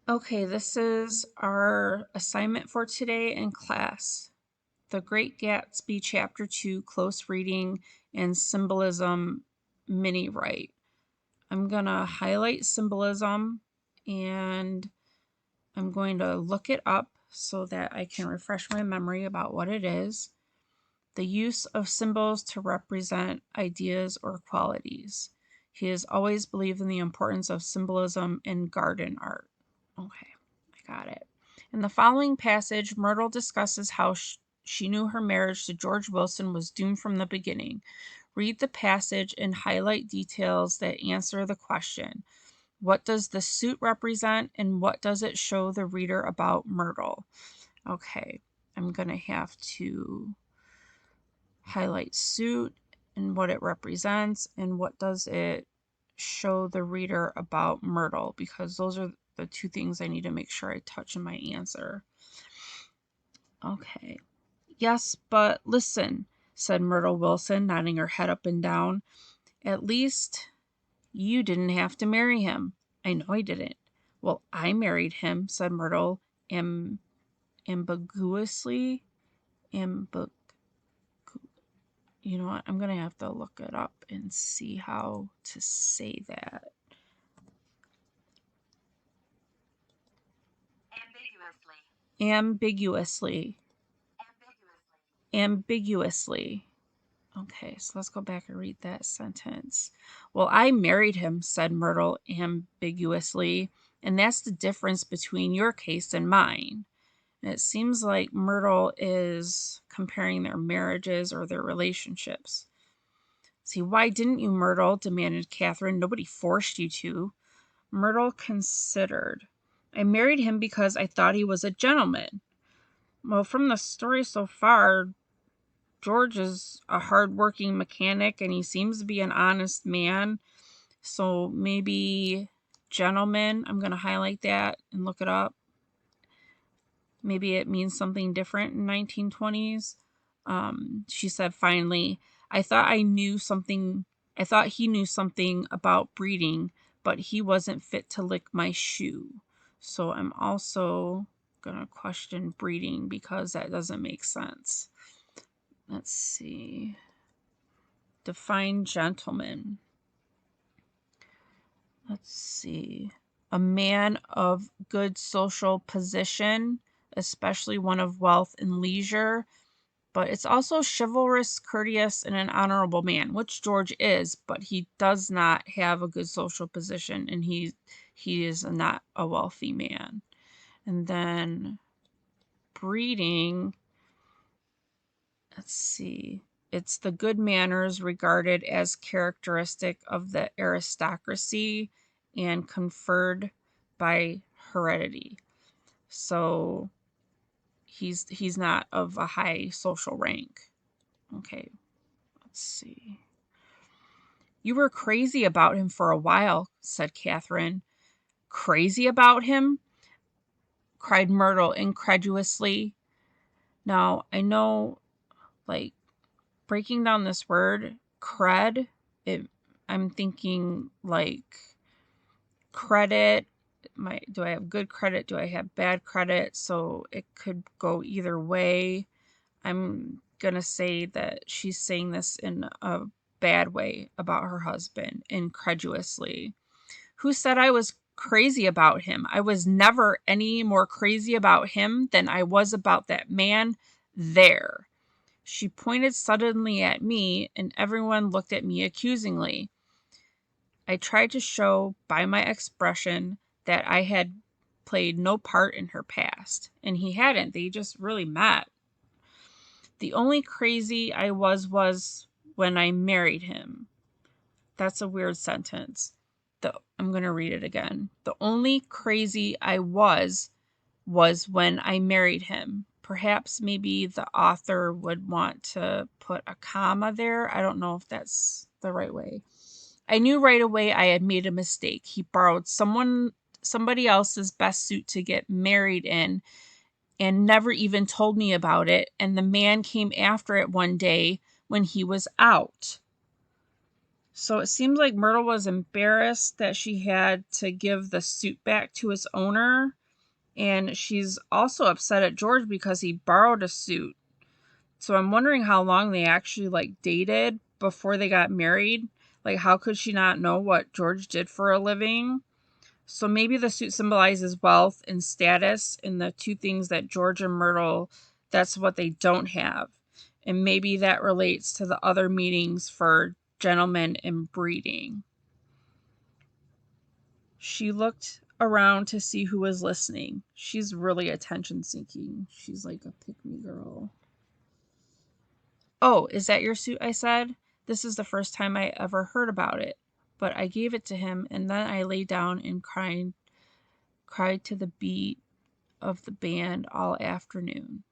Okay, this is our assignment for today in class. The Great Gatsby, Chapter 2, Close Reading and Symbolism mini write. I'm going to highlight symbolism and I'm going to look it up so that I can refresh my memory about what it is. The use of symbols to represent ideas or qualities. He has always believed in the importance of symbolism in garden art. Okay, I got it. In the following passage, Myrtle discusses how she knew her marriage to George Wilson was doomed from the beginning. Read the passage and highlight details that answer the question. What does the suit represent and what does it show the reader about Myrtle? Okay, I'm going to have to highlight suit and what it represents and what does it show the reader about Myrtle, because those are the two things I need to make sure I touch in my answer. Okay. Yes, but listen, said Myrtle Wilson, nodding her head up and down. At least you didn't have to marry him. I know I didn't. Well, I married him, said Myrtle ambiguously. You know what? I'm going to have to look it up and see how to say that. Ambiguously. Ambiguously. Okay, so let's go back and read that sentence. Well, I married him, said Myrtle ambiguously, and that's the difference between your case and mine. And it seems like Myrtle is comparing their marriages or their relationships. See, why didn't you, Myrtle? Demanded Catherine. Nobody forced you to. Myrtle considered. I married him because I thought he was a gentleman. Well, from the story so far, George is a hardworking mechanic and he seems to be an honest man. So maybe gentleman, I'm going to highlight that and look it up. Maybe it means something different in 1920s. She said finally, I thought he knew something about breeding, but he wasn't fit to lick my shoe. So I'm also going to question breeding because that doesn't make sense. Let's see. Define gentleman. Let's see. A man of good social position, especially one of wealth and leisure. But it's also chivalrous, courteous, and an honorable man, which George is, but he does not have a good social position, and he is not a wealthy man. And then breeding, let's see. It's the good manners regarded as characteristic of the aristocracy and conferred by heredity. So he's not of a high social rank. Okay, let's see. You were crazy about him for a while, said Catherine. Crazy about him? Cried Myrtle incredulously. Now, I know, like, breaking down this word, cred, I'm thinking, like, credit. Do I have good credit? Do I have bad credit? So it could go either way. I'm going to say that she's saying this in a bad way about her husband, incredulously. Who said I was crazy about him? I was never any more crazy about him than I was about that man there. She pointed suddenly at me, and everyone looked at me accusingly. I tried to show by my expression that I had played no part in her past, and he hadn't. They just really met. The only crazy I was when I married him. That's a weird sentence. I'm going to read it again. The only crazy I was when I married him. Perhaps maybe the author would want to put a comma there. I don't know if that's the right way. I knew right away I had made a mistake. He borrowed somebody else's best suit to get married in and never even told me about it. And the man came after it one day when he was out. So it seems like Myrtle was embarrassed that she had to give the suit back to its owner. And she's also upset at George because he borrowed a suit. So I'm wondering how long they actually dated before they got married. Like, how could she not know what George did for a living? So maybe the suit symbolizes wealth and status, and the two things that George and Myrtle, that's what they don't have. And maybe that relates to the other meanings for gentlemen and breeding. She looked around to see who was listening. She's really attention seeking. She's like a pick me girl. "Oh, is that your suit?" I said. "This is the first time I ever heard about it." But I gave it to him, and then I lay down and cried to the beat of the band all afternoon.